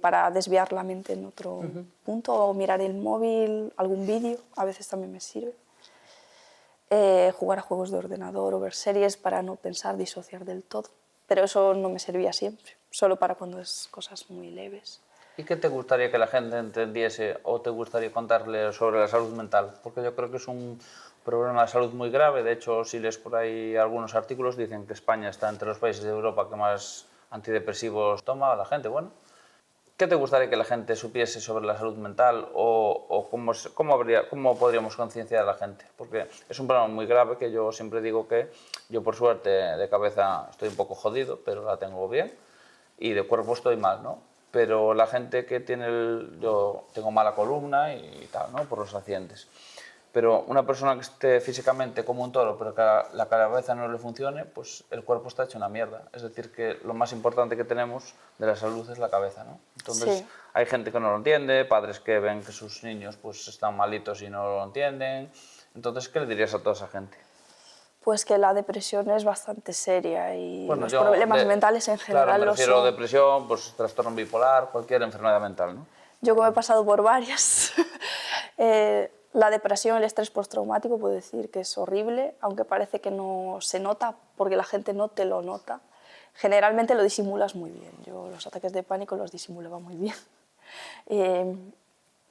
para desviar la mente en otro punto o mirar el móvil, algún vídeo, a veces también me sirve. Jugar a juegos de ordenador o ver series para no pensar, disociar del todo. Pero eso no me servía siempre, solo para cuando es cosas muy leves. ¿Y qué te gustaría que la gente entendiese o te gustaría contarle sobre la salud mental? Porque yo creo que es un problema de salud muy grave. De hecho, si lees por ahí algunos artículos, dicen que España está entre los países de Europa que más antidepresivos toma la gente. Bueno, ¿qué te gustaría que la gente supiese sobre la salud mental o cómo podríamos concienciar a la gente? Porque es un problema muy grave que yo siempre digo que yo por suerte de cabeza estoy un poco jodido, pero la tengo bien, y de cuerpo estoy mal, ¿no? Pero la gente que tiene yo tengo mala columna y tal, ¿no? Por los accidentes. Pero una persona que esté físicamente como un toro, pero que la cabeza no le funcione, pues el cuerpo está hecho una mierda. Es decir, que lo más importante que tenemos de la salud es la cabeza, ¿no? Entonces, Sí. hay gente que no lo entiende, padres que ven que sus niños pues están malitos y no lo entienden. Entonces, ¿qué le dirías a toda esa gente? Pues que la depresión es bastante seria y Bueno, los problemas mentales en claro, general me lo refiero a son. depresión, pues trastorno bipolar, cualquier enfermedad mental, ¿no? Yo como he pasado por varias, la depresión, el estrés postraumático, puedo decir que es horrible, aunque parece que no se nota porque la gente no te lo nota. Generalmente lo disimulas muy bien. Yo los ataques de pánico los disimulaba muy bien.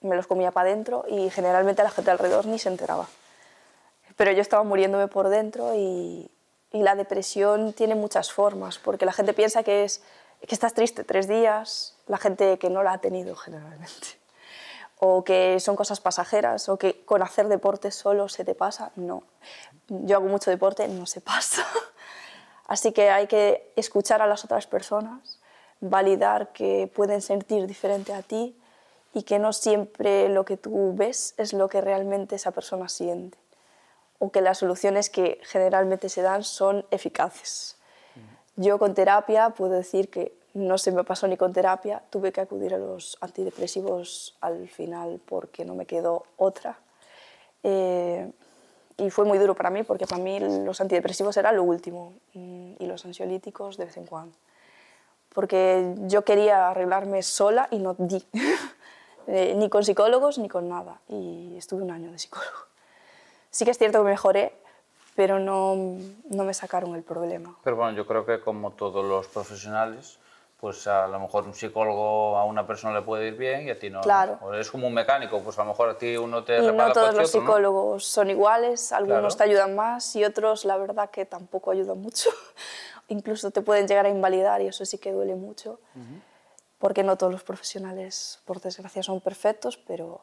Me los comía para adentro y generalmente la gente alrededor ni se enteraba. Pero yo estaba muriéndome por dentro y la depresión tiene muchas formas, porque la gente piensa que estás triste 3 días, la gente que no la ha tenido generalmente, o que son cosas pasajeras, o que con hacer deporte solo se te pasa. No, yo hago mucho deporte, no se pasa. Así que hay que escuchar a las otras personas, validar que pueden sentir diferente a ti y que no siempre lo que tú ves es lo que realmente esa persona siente, o que las soluciones que generalmente se dan son eficaces. Yo con terapia puedo decir que no se me pasó ni con terapia, tuve que acudir a los antidepresivos al final porque no me quedó otra. Y fue muy duro para mí porque para mí los antidepresivos era lo último y los ansiolíticos de vez en cuando. Porque yo quería arreglarme sola y no di, ni con psicólogos ni con nada. Y estuve 1 año de psicólogo. Sí que es cierto que mejoré, pero no me sacaron el problema. Pero bueno, yo creo que como todos los profesionales, pues a lo mejor un psicólogo a una persona le puede ir bien y a ti no, Claro. ¿no? O es como un mecánico, pues a lo mejor a ti uno te Y no repara el todos coche y los otro no. psicólogos son iguales, algunos Claro. te ayudan más y otros la verdad que tampoco ayudan mucho. Incluso te pueden llegar a invalidar y eso sí que duele mucho, porque no todos los profesionales, por desgracia, son perfectos, pero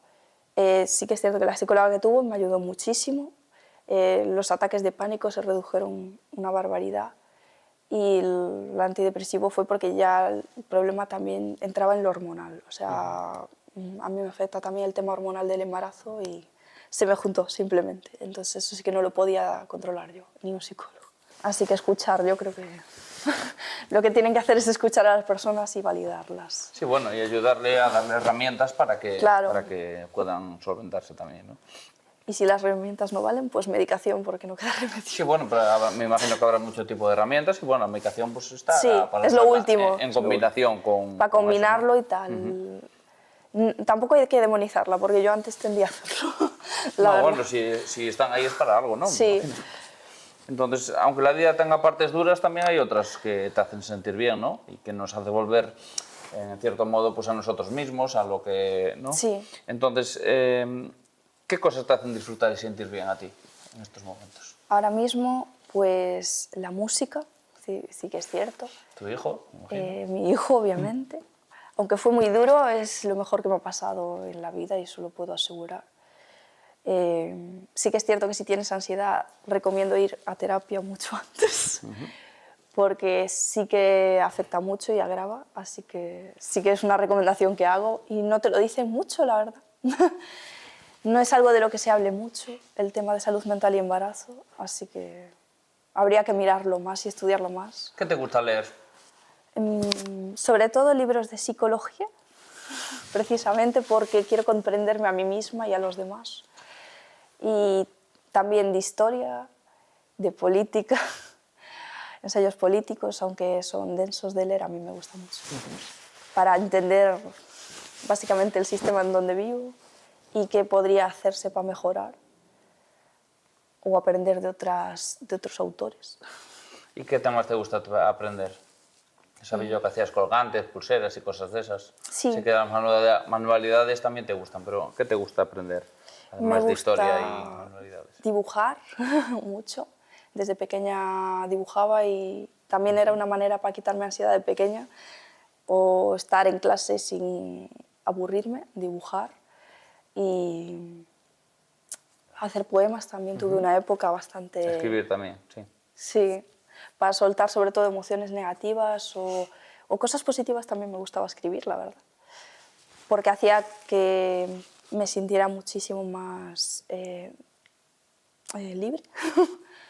sí que es cierto que la psicóloga que tuvo me ayudó muchísimo. Los ataques de pánico se redujeron una barbaridad y el antidepresivo fue porque ya el problema también entraba en lo hormonal. O sea, a mí me afecta también el tema hormonal del embarazo y se me juntó simplemente. Entonces eso sí que no lo podía controlar yo, ni un psicólogo. Así que escuchar, yo creo que lo que tienen que hacer es escuchar a las personas y validarlas. Sí, bueno, y ayudarle a darle herramientas Claro. para que puedan solventarse también, ¿no? Y si las herramientas no valen, pues medicación, porque no queda remedio. Sí, bueno, pero me imagino que habrá mucho tipo de herramientas y bueno, la medicación pues está Sí, para es lo usarla último. en combinación con... Para con eso, combinarlo ¿no? y tal. Tampoco hay que demonizarla, porque yo antes tendía a hacerlo. La No, verdad. bueno, si están ahí es para algo, ¿no? Me Sí, imagino. Entonces, aunque la vida tenga partes duras, también hay otras que te hacen sentir bien, ¿no? Y que nos hace volver, en cierto modo, pues a nosotros mismos, a lo que, ¿no? sí. Entonces, ¿qué cosas te hacen disfrutar y sentir bien a ti en estos momentos? Ahora mismo, pues la música, sí que es cierto. ¿Tu hijo? Me imagino. Mi hijo, obviamente. Aunque fue muy duro, es lo mejor que me ha pasado en la vida y eso lo puedo asegurar. Sí que es cierto que si tienes ansiedad recomiendo ir a terapia mucho antes, porque sí que afecta mucho y agrava, así que sí que es una recomendación que hago y no te lo dicen mucho, la verdad. No es algo de lo que se hable mucho, el tema de salud mental y embarazo, así que habría que mirarlo más y estudiarlo más. ¿Qué te gusta leer? Sobre todo libros de psicología, precisamente porque quiero comprenderme a mí misma y a los demás. Y también de historia, de política, ensayos políticos, aunque son densos de leer, a mí me gusta mucho. Para entender básicamente el sistema en donde vivo y qué podría hacerse para mejorar o aprender de otros autores. ¿Y qué temas te gusta aprender? Sabía yo que hacías colgantes, pulseras y cosas de esas. Sí. Sé que las manualidades también te gustan, pero ¿qué te gusta aprender? Además Me de historia y gusta manualidades. dibujar mucho. Desde pequeña dibujaba y también era una manera para quitarme ansiedad de pequeña o estar en clase sin aburrirme, dibujar. Y hacer poemas también tuve una época bastante... Escribir también, sí. Sí, para soltar sobre todo emociones negativas o cosas positivas también me gustaba escribir, la verdad. Porque hacía que me sintiera muchísimo más libre.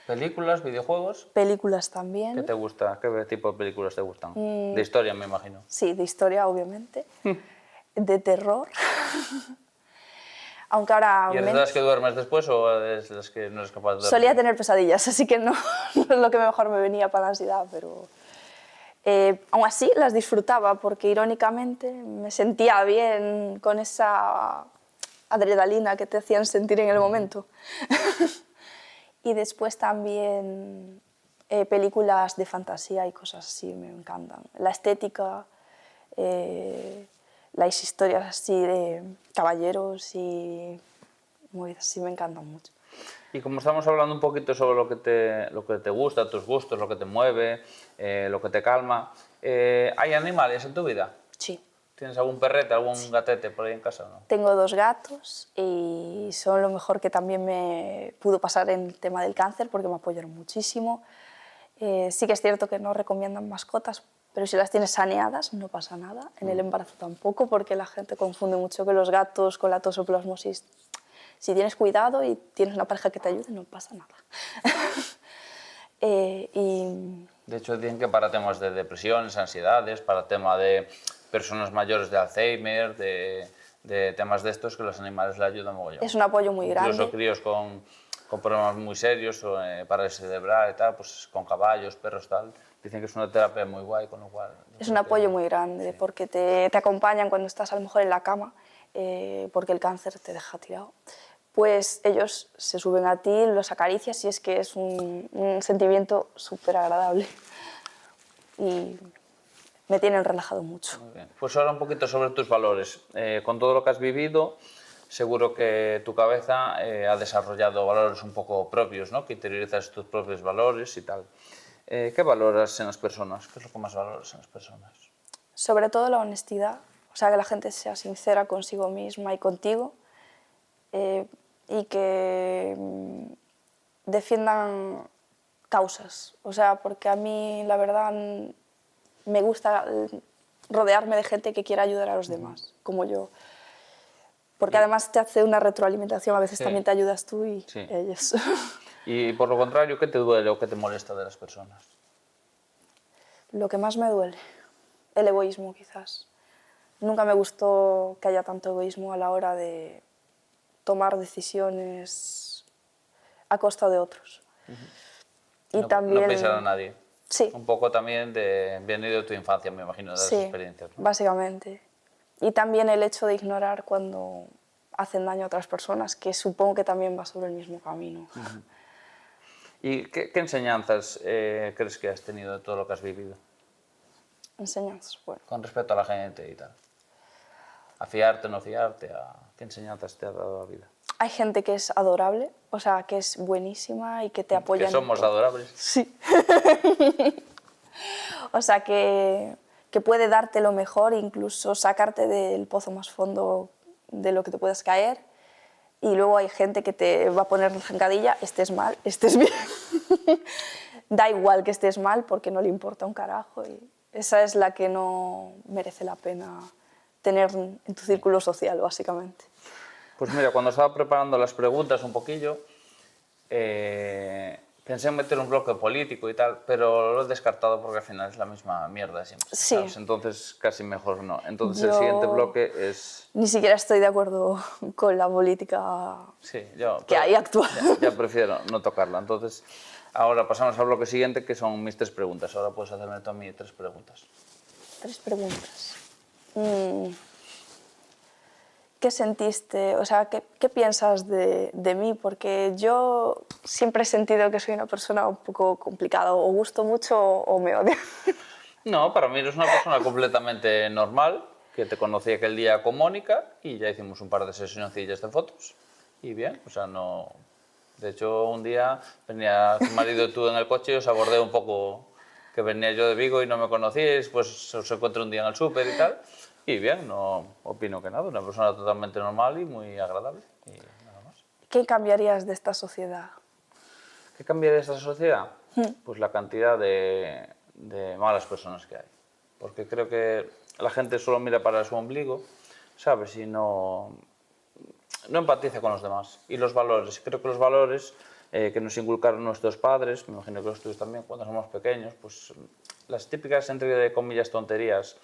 ¿Películas, videojuegos? Películas ¿Qué también. te gusta? ¿Qué tipo de películas te gustan? De historia, me imagino. Sí, de historia, obviamente. De terror. Aunque ahora ¿Y eres de las que duermes después o eres de las que no eres capaz de dormir? solía tener pesadillas, así que no, no es lo que mejor me venía para la ansiedad, pero aún así las disfrutaba porque irónicamente me sentía bien con esa adrenalina que te hacían sentir en el momento. Y después también películas de fantasía y cosas así me encantan. La estética, las historias así de caballeros y movidas así me encantan mucho. Y como estamos hablando un poquito sobre lo que te gusta, tus gustos, lo que te mueve, lo que te calma, ¿hay animales en tu vida? Sí. ¿Tienes algún perrete, algún gatete por ahí en casa o no? Tengo 2 gatos y son lo mejor que también me pudo pasar en el tema del cáncer porque me apoyaron muchísimo. Sí que es cierto que no recomiendan mascotas, pero si las tienes saneadas no pasa nada. En el embarazo tampoco, porque la gente confunde mucho que los gatos con la toxoplasmosis. Si tienes cuidado y tienes una pareja que te ayude, no pasa nada. Y De hecho, dicen que para temas de depresiones, ansiedades, para tema de personas mayores de Alzheimer, de temas de estos, que los animales le ayudan mogollón. es un apoyo muy grande. Incluso críos con problemas muy serios, o, parálisis cerebral y tal, pues con caballos, perros, tal. Dicen que es una terapia muy guay, con lo cual... Es un apoyo muy grande, sí, porque te acompañan cuando estás a lo mejor en la cama, porque el cáncer te deja tirado. Pues ellos se suben a ti, los acaricias y es que es un sentimiento súper agradable. Y me tienen relajado mucho. Muy bien. Pues ahora un poquito sobre tus valores. Con todo lo que has vivido, seguro que tu cabeza ha desarrollado valores un poco propios, ¿no? Que interiorizas tus propios valores y tal. ¿Qué valoras en las personas? ¿Qué es lo que más valoras en las personas? Sobre todo la honestidad, o sea, que la gente sea sincera consigo misma y contigo, y que defiendan causas. O sea, porque a mí, la verdad, me gusta rodearme de gente que quiera ayudar a los demás, como yo. Porque además te hace una retroalimentación, a veces también te ayudas tú y ellos. Y por lo contrario, ¿qué te duele o qué te molesta de las personas? Lo que más me duele, el egoísmo quizás. Nunca me gustó que haya tanto egoísmo a la hora de tomar decisiones a costa de otros. Y no, también... no pensar a nadie. Sí. Un poco también viene de tu infancia, me imagino, de las experiencias, ¿no? Básicamente. Y también el hecho de ignorar cuando hacen daño a otras personas, que supongo que también va sobre el mismo camino. ¿Y qué enseñanzas crees que has tenido de todo lo que has vivido? Enseñanzas, bueno. Con respecto a la gente y tal. A fiarte, no fiarte, ¿qué enseñanzas te ha dado la vida? Hay gente que es adorable, o sea, que es buenísima y que te apoya. Que somos adorables. Sí. O sea, que puede darte lo mejor, incluso sacarte del pozo más fondo de lo que te puedas caer. Y luego hay gente que te va a poner la zancadilla, estés mal, estés bien. Da igual que estés mal porque no le importa un carajo. Y esa es la que no merece la pena tener en tu círculo social, básicamente. Pues mira, cuando estaba preparando las preguntas un poquillo, pensé en meter un bloque político y tal, pero lo he descartado porque al final es la misma mierda siempre. Sí. ¿Sabes? Entonces casi mejor no. Entonces el siguiente bloque es... Ni siquiera estoy de acuerdo con la política que hay actual. Ya prefiero no tocarla. Entonces ahora pasamos al bloque siguiente, que son mis 3 preguntas. Ahora puedes hacerme tú a mí 3 preguntas. 3 preguntas. ¿Qué sentiste? O sea, ¿qué piensas de mí? Porque yo siempre he sentido que soy una persona un poco complicada. O gusto mucho o me odio. No, para mí eres una persona completamente normal, que te conocí aquel día con Mónica y ya hicimos un par de sesioncillas de fotos. Y bien, o sea, no... De hecho, un día venía tu marido y tú en el coche y os abordé un poco que venía yo de Vigo y no me conocíais, pues os encontré un día en el súper y tal. Y bien, no opino que nada, una persona totalmente normal y muy agradable. Y nada más. ¿Qué cambiarías de esta sociedad? ¿Qué cambiaría esta sociedad? Pues la cantidad de malas personas que hay. Porque creo que la gente solo mira para su ombligo, ¿sabes? Y no empatiza con los demás. Y los valores. Creo que los valores que nos inculcaron nuestros padres, me imagino que los tuyos también, cuando somos pequeños, pues las típicas, entre comillas, tonterías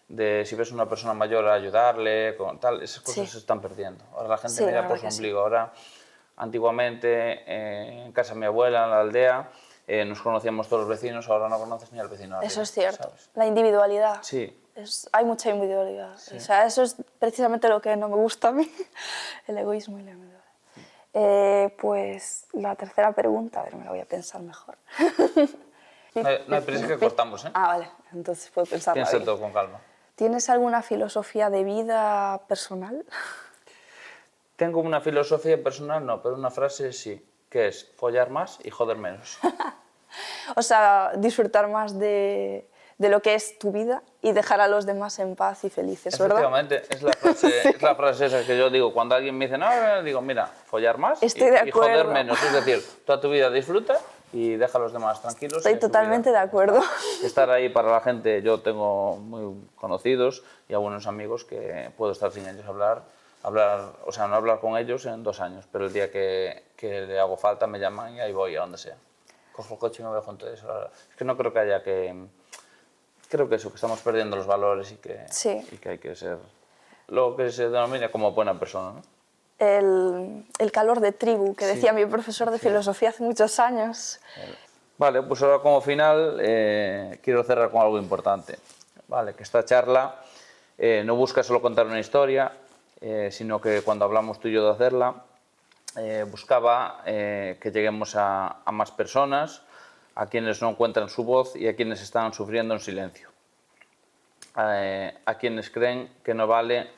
de si ves a una persona mayor a ayudarle, con tal, esas cosas se están perdiendo. Ahora la gente mira por su ombligo. Ahora, antiguamente, en casa de mi abuela, en la aldea, nos conocíamos todos los vecinos, ahora no conoces ni al vecino. Eso es cierto. ¿Sabes? La individualidad. Sí. Hay mucha individualidad. Sí. O sea, eso es precisamente lo que no me gusta a mí, el egoísmo y la individualidad. Pues la tercera pregunta, a ver, me la voy a pensar mejor. No hay prisa que cortamos, ¿eh? Ah, vale, entonces puedo pensarlo. Piensa todo con calma. ¿Tienes alguna filosofía de vida personal? Tengo una filosofía personal, no, pero una frase sí, que es follar más y joder menos. O sea, disfrutar más de lo que es tu vida y dejar a los demás en paz y felices, ¿verdad? Efectivamente, es la frase, sí. Es la frase esa que yo digo. Cuando alguien me dice, no, digo, mira, follar más y joder menos. Es decir, toda tu vida disfruta y deja a los demás tranquilos. Estoy totalmente de acuerdo. Estar ahí para la gente, yo tengo muy conocidos y algunos amigos que puedo estar sin ellos hablar, o sea, no hablar con ellos en 2 años, pero el día que le hago falta me llaman y ahí voy a donde sea. Cojo el coche y me voy junto a eso. Es que no creo que haya que... Creo que eso, que estamos perdiendo los valores y que hay que ser lo que se denomina como buena persona, ¿no? El calor de tribu, que decía mi profesor de filosofía hace muchos años. Vale, pues ahora como final quiero cerrar con algo importante. Vale, que esta charla no busca solo contar una historia, sino que cuando hablamos tú y yo de hacerla, buscaba que lleguemos a más personas, a quienes no encuentran su voz y a quienes están sufriendo en silencio. A quienes creen que no valen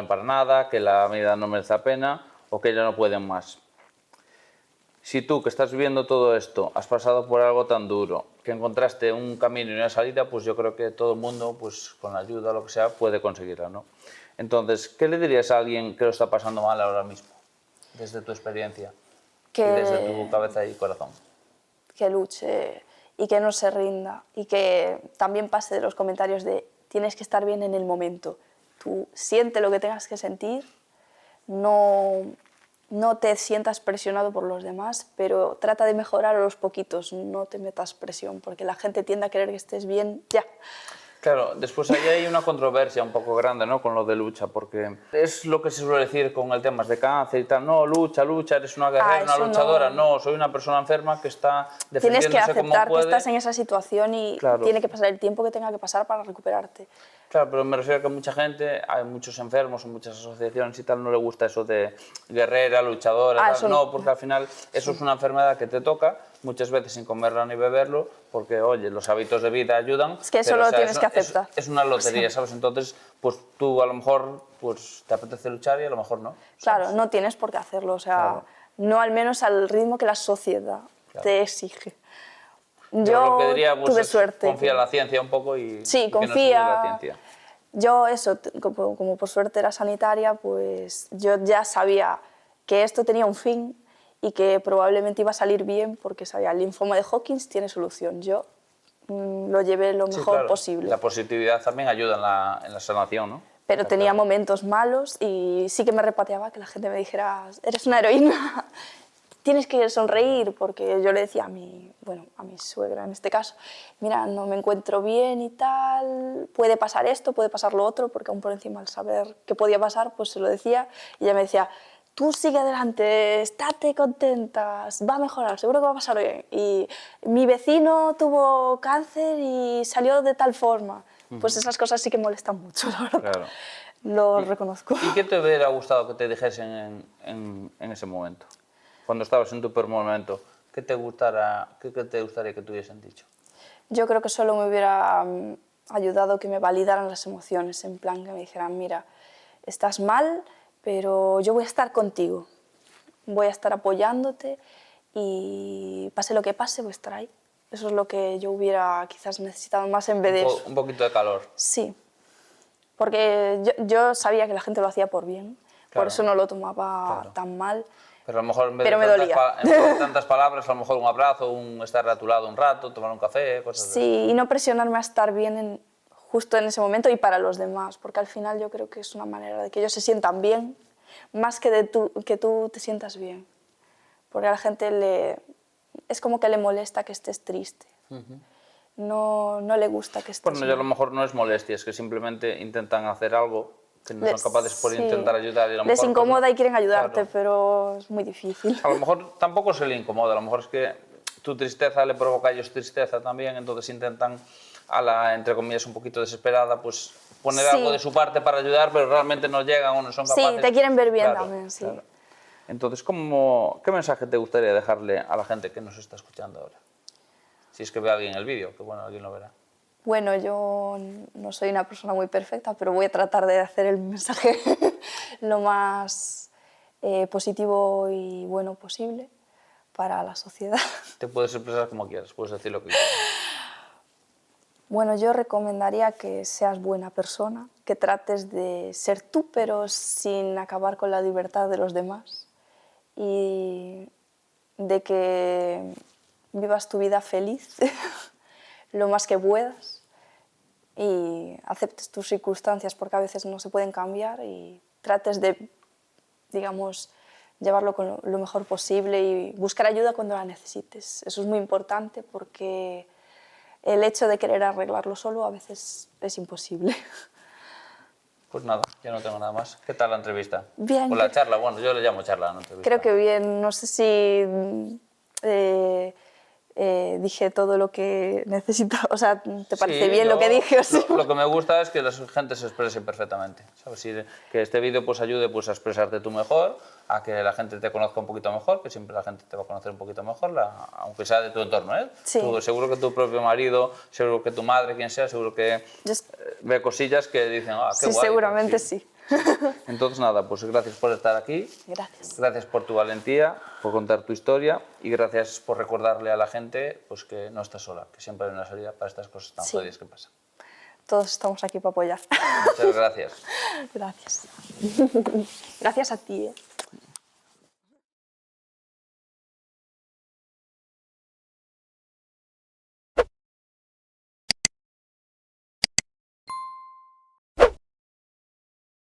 para nada, que la vida no merece la pena o que ya no pueden más. Si tú, que estás viviendo todo esto, has pasado por algo tan duro, que encontraste un camino y una salida, pues yo creo que todo el mundo, pues con la ayuda o lo que sea, puede conseguirla, ¿no? Entonces, ¿qué le dirías a alguien que lo está pasando mal ahora mismo, desde tu experiencia y desde tu cabeza y corazón? Que luche y que no se rinda y que también pase de los comentarios de tienes que estar bien en el momento. Tú siente lo que tengas que sentir, no te sientas presionado por los demás, pero trata de mejorar a los poquitos, no te metas presión, porque la gente tiende a querer que estés bien ya. Claro, después ahí hay una controversia un poco grande, ¿no?, con lo de lucha, porque es lo que se suele decir con el tema de cáncer y tal, no, lucha, eres una guerrera, una luchadora, no, soy una persona enferma que está defendiéndose como puede. Tienes que aceptar que estás en esa situación y tiene que pasar el tiempo que tenga que pasar para recuperarte. Claro, pero me refiero a que mucha gente, hay muchos enfermos, muchas asociaciones y tal, no le gusta eso de guerrera, luchadora, tal. No, porque al final eso es una enfermedad que te toca, muchas veces sin comerla ni beberlo, porque, oye, los hábitos de vida ayudan. Es que eso lo tienes que aceptar. Es una lotería, ¿sabes? Entonces, pues tú a lo mejor pues, te apetece luchar y a lo mejor no. ¿sabes? Claro, no tienes por qué hacerlo, o sea, no al menos al ritmo que la sociedad te exige. Yo lo que diría, pues, tuve suerte. Confía en la ciencia un poco y sí, confía. Que no la ciencia. Yo eso, como por suerte era sanitaria, pues yo ya sabía que esto tenía un fin y que probablemente iba a salir bien porque sabía, el linfoma de Hodgkin tiene solución. Yo lo llevé lo mejor posible. La positividad también ayuda en la sanación, ¿no? Pero tenía momentos malos y sí que me repateaba que la gente me dijera, eres una heroína. Tienes que sonreír, porque yo le decía a mi suegra en este caso, mira, no me encuentro bien y tal, puede pasar esto, puede pasar lo otro, porque aún por encima al saber qué podía pasar, pues se lo decía, y ella me decía, tú sigue adelante, estate contenta, va a mejorar, seguro que va a pasar bien. Y mi vecino tuvo cáncer y salió de tal forma. Pues esas cosas sí que molestan mucho, la verdad. Claro. Lo reconozco. ¿Y qué te hubiera gustado que te dijesen en ese momento? Cuando estabas en tu peor momento, ¿qué te gustaría que te hubiesen dicho? Yo creo que solo me hubiera ayudado que me validaran las emociones, en plan que me dijeran, mira, estás mal, pero yo voy a estar contigo, voy a estar apoyándote y pase lo que pase, voy a estar ahí. Eso es lo que yo hubiera quizás necesitado más en vez de eso. Un poquito de calor. Sí. Porque yo sabía que la gente lo hacía por bien, por Claro. eso no lo tomaba Claro. tan mal. Pero a lo mejor en vez Pero me de dolía. en vez de tantas palabras, a lo mejor un abrazo, un estar a tu lado un rato, tomar un café, cosas así. Sí, y no presionarme a estar bien justo en ese momento y para los demás, porque al final yo creo que es una manera de que ellos se sientan bien, más que que tú te sientas bien. Porque a la gente es como que le molesta que estés triste. No le gusta que estés Bueno, ya a lo mal. mejor no es molestia, es que simplemente intentan hacer algo que no son capaces por Sí, intentar ayudar. Y a lo les mejor, pues, incomoda no. y quieren ayudarte, Claro. pero es muy difícil. A lo mejor tampoco se le incomoda, a lo mejor es que tu tristeza le provoca a ellos tristeza también, entonces intentan, a la, entre comillas, un poquito desesperada, pues poner Sí. algo de su parte para ayudar, pero realmente no llegan o no son Sí, capaces. te quieren ver bien Claro, también, sí. claro. Entonces, ¿qué mensaje te gustaría dejarle a la gente que nos está escuchando ahora? Si es que ve a alguien el vídeo, que bueno, alguien lo verá. Bueno, yo no soy una persona muy perfecta, pero voy a tratar de hacer el mensaje lo más positivo y bueno posible para la sociedad. Te puedes expresar como quieras, puedes decir lo que quieras. Bueno, yo recomendaría que seas buena persona, que trates de ser tú, pero sin acabar con la libertad de los demás, y de que vivas tu vida feliz lo más que puedas y aceptes tus circunstancias porque a veces no se pueden cambiar y trates de, digamos, llevarlo con lo mejor posible y buscar ayuda cuando la necesites. Eso es muy importante porque el hecho de querer arreglarlo solo a veces es imposible. Pues nada, yo no tengo nada más. ¿Qué tal la entrevista? Bien. O la charla, bueno, yo le llamo charla, no entrevista. Creo que bien, no sé si dije todo lo que necesitaba, o sea, ¿te parece Sí, bien lo que dije? O sí? Lo que me gusta es que la gente se exprese perfectamente, ¿sabes? Que este vídeo pues ayude pues, a expresarte tú mejor, a que la gente te conozca un poquito mejor, que siempre la gente te va a conocer un poquito mejor, aunque sea de tu entorno, ¿eh? Sí. Seguro que tu propio marido, seguro que tu madre, quien sea, seguro que ve cosillas que dicen, ah, qué Sí, guay. seguramente sí. Entonces nada, pues gracias por estar aquí. Gracias. Gracias por tu valentía, por contar tu historia y gracias por recordarle a la gente pues, que no estás sola, que siempre hay una salida para estas cosas tan Sí. jodidas que pasan. Todos estamos aquí para apoyar. Muchas gracias. Gracias. Gracias a ti.